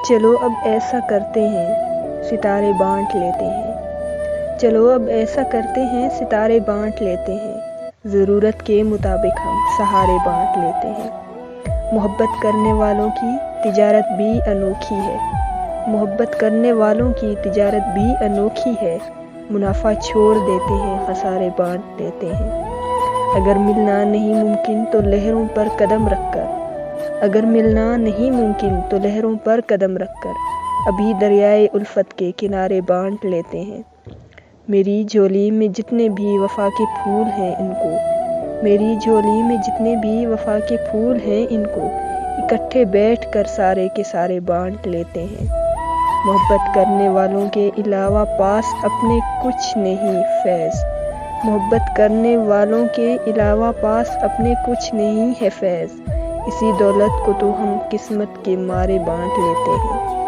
چلو اب ایسا کرتے ہیں ستارے بانٹ لیتے ہیں، چلو اب ایسا کرتے ہیں ستارے بانٹ لیتے ہیں، ضرورت کے مطابق ہم سہارے بانٹ لیتے ہیں۔ محبت کرنے والوں کی تجارت بھی انوکھی ہے، محبت کرنے والوں کی تجارت بھی انوکھی ہے، منافع چھوڑ دیتے ہیں خسارے بانٹ لیتے ہیں۔ اگر ملنا نہیں ممکن تو لہروں پر قدم رکھ کر، اگر ملنا نہیں ممکن تو لہروں پر قدم رکھ کر ابھی دریائے الفت کے کنارے بانٹ لیتے ہیں۔ میری جھولی میں جتنے بھی وفا کے پھول ہیں ان کو، میری جھولی میں جتنے بھی وفا کے پھول ہیں ان کو اکٹھے بیٹھ کر سارے کے سارے بانٹ لیتے ہیں۔ محبت کرنے والوں کے علاوہ پاس اپنے کچھ نہیں فیض، محبت کرنے والوں کے علاوہ پاس اپنے کچھ نہیں ہے فیض، اسی دولت کو تو ہم قسمت کے مارے بانٹ لیتے ہیں۔